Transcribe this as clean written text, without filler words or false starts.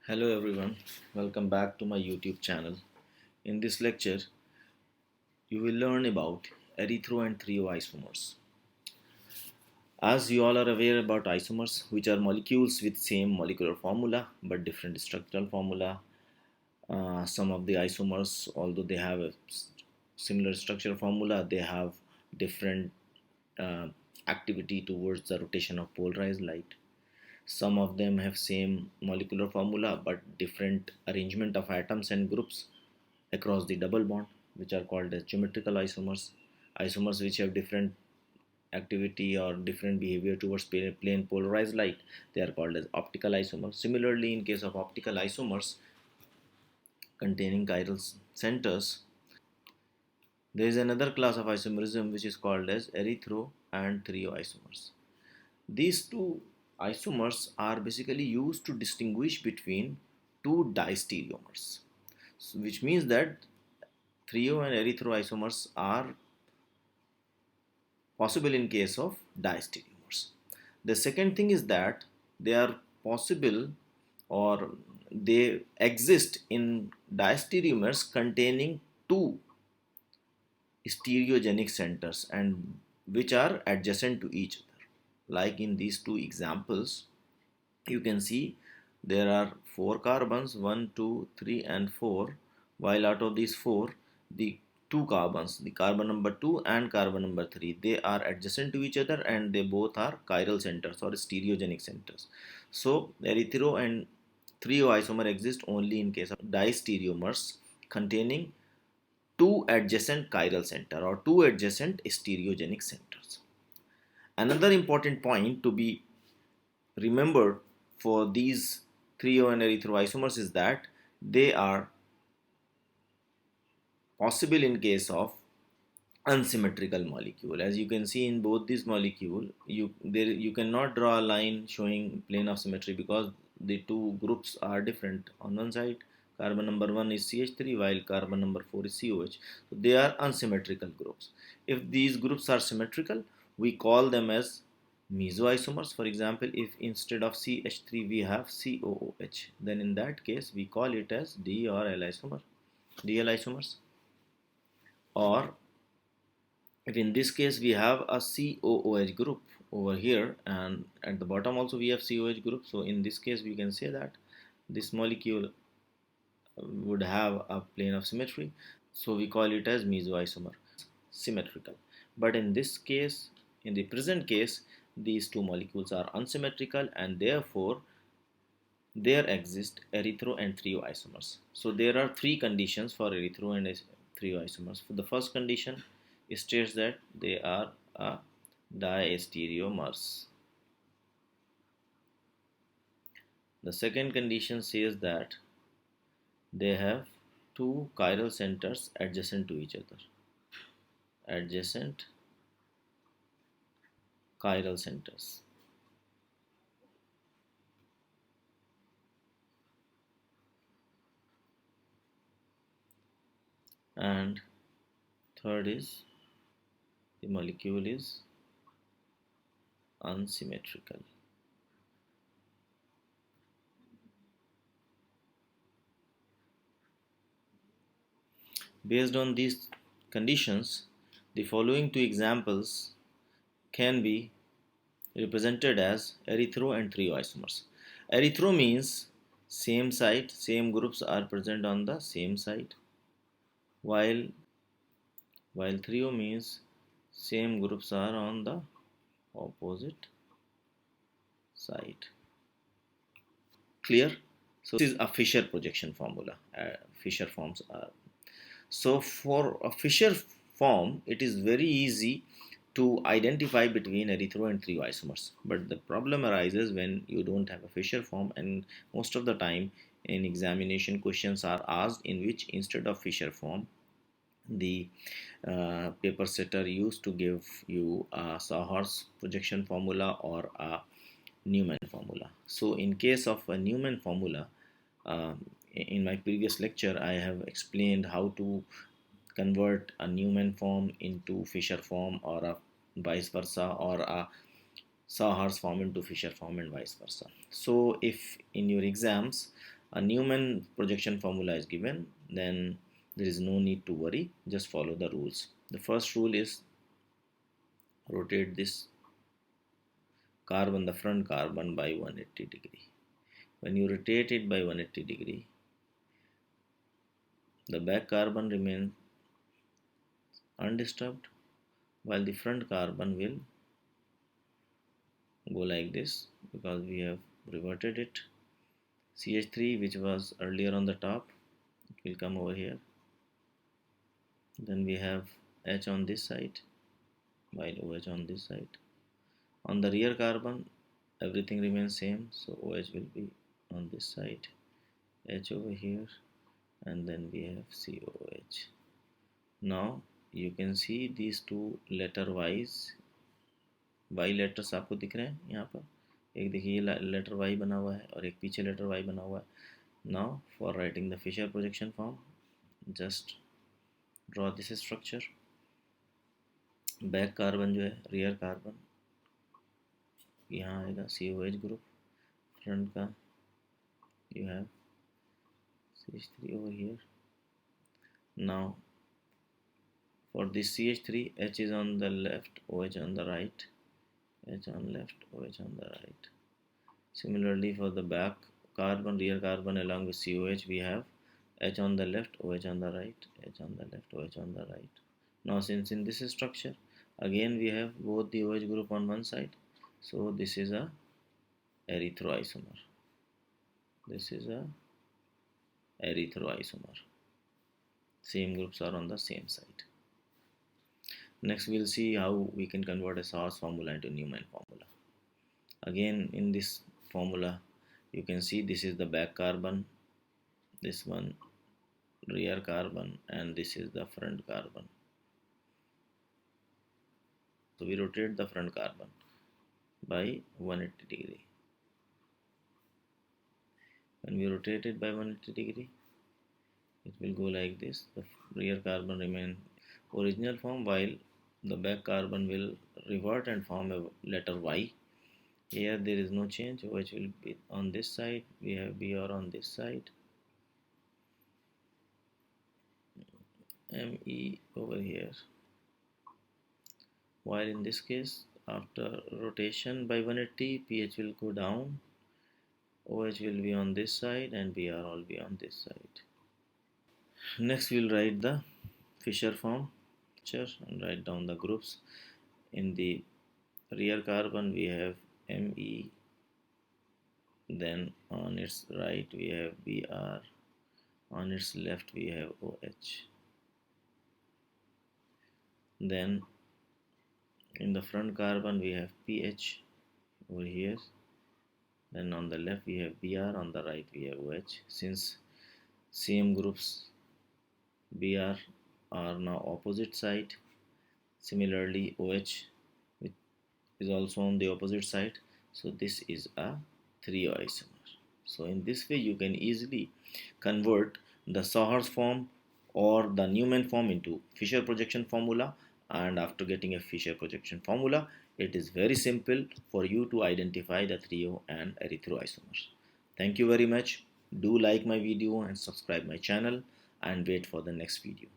Hello everyone, welcome back to my YouTube channel. In this lecture, you will learn about erythro and threo isomers. As you all are aware about isomers, which are molecules with same molecular formula but different structural formula. Some of the isomers, although they have a similar structural formula, they have different uh, activity towards the rotation of polarized light. Some of them have same molecular formula but different arrangement of atoms and groups across the double bond, which are called as geometrical isomers. Isomers which have different activity or different behavior towards plane polarized light, they are called as optical isomers. Similarly, in case of optical isomers containing chiral centers, there is another class of isomerism which is called as erythro and threo isomers. These two isomers are basically used to distinguish between two diastereomers, which means that threo and erythro isomers are possible in case of diastereomers. The second thing is that they are possible or they exist in diastereomers containing two stereogenic centers and which are adjacent to each other. Like in these two examples, you can see there are four carbons 1, 2, 3, and 4, while out of these four, the two carbons, the carbon number 2 and carbon number 3, they are adjacent to each other and they both are chiral centers or stereogenic centers. So erythro and threo isomer exist only in case of diastereomers containing two adjacent chiral center or two adjacent stereogenic centers. Another important point to be remembered for these threo and erythro isomers is that they are possible in case of unsymmetrical molecule. As you can see in both these molecule, you cannot draw a line showing plane of symmetry because the two groups are different. On one side, carbon number 1 is CH3 while carbon number 4 is COH. So they are unsymmetrical groups. If these groups are symmetrical, we call them as mesoisomers. For example, if instead of CH3 we have COOH, then in that case we call it as D or L isomer, DL isomers. Or if in this case we have a COOH group over here and at the bottom also we have COH group, so in this case we can say that this molecule would have a plane of symmetry, so we call it as mesoisomer, symmetrical. But in this case, in the present case, these two molecules are unsymmetrical and therefore there exist erythro and threo isomers. So there are three conditions for erythro and threo isomers. For the first condition, it states that they are diastereomers. The second condition says that they have two chiral centers adjacent to each other. Adjacent chiral centers. And third is the molecule is unsymmetrical. Based on these conditions, the following two examples can be represented as erythro and threo isomers. Erythro means same site, same groups are present on the same site, while threo means same groups are on the opposite side. Clear? So this is a Fisher projection formula. Fisher forms are. So for a Fisher form, it is very easy to identify between erythro and threo isomers. But the problem arises when you don't have a Fisher form, and most of the time in examination questions are asked in which instead of Fisher form the paper setter used to give you a Sawhorse projection formula or a Newman formula. So in case of a Newman formula, uh, in my previous lecture I have explained how to convert a Newman form into Fisher form or a vice versa, or a Sawhorse form into Fisher form and vice versa. So if in your exams a Newman projection formula is given, then there is no need to worry, just follow the rules. The first rule is rotate this carbon, the front carbon, by 180 degree. When you rotate it by 180 degree, the back carbon remains undisturbed while the front carbon will go like this because we have reverted it. CH3, which was earlier on the top, it will come over here. Then we have H on this side while OH on this side. On the rear carbon, everything remains same, so OH will be on this side, H over here, and then we have COOH. Now you can see these two letter wise, Y letters आपको दिख रहे हैं यहाँ पर, एक देखिए letter Y बना हुआ है और एक पीछे लेटर Y बना हुआ है. Now for writing the Fisher projection form, just draw this structure. Back carbon जो है, रियर कार्बन यहाँ आएगा COH ग्रुप, फ्रंट का you have CH3 over here. Now for this CH3, H is on the left, OH on the right, H on left, OH on the right. Similarly for the back carbon, rear carbon along with COH, we have H on the left, OH on the right, H on the left, OH on the right. Now since in this structure, again we have both the OH group on one side, so this is a erythroisomer. This is a erythroisomer. Same groups are on the same side. Next we'll see how we can convert a Sahars formula into Newman formula. Again in this formula you can see this is the back carbon, this one rear carbon, and this is the front carbon. So we rotate the front carbon by 180 degree. When we rotate it by 180 degree, it will go like this. The rear carbon remain original form while the back carbon will revert and form a letter Y. Here there is no change, which will be on this side, we have Br on this side, Me over here. While in this case, after rotation by 180, pH will go down, OH will be on this side and Br will be on this side. Next we'll write the Fisher form and write down the groups. In the rear carbon we have Me, then on its right we have Br, on its left we have OH. Then in the front carbon we have pH over here, then on the left we have Br, on the right we have OH. Since same groups Br are now opposite side, similarly OH is also on the opposite side, so this is a stereoisomer. So in this way you can easily convert the Sahars form or the Newman form into Fisher projection formula, and after getting a Fisher projection formula, it is very simple for you to identify the threo and erythroisomers. Thank you very much. Do like my video and subscribe my channel and wait for the next video.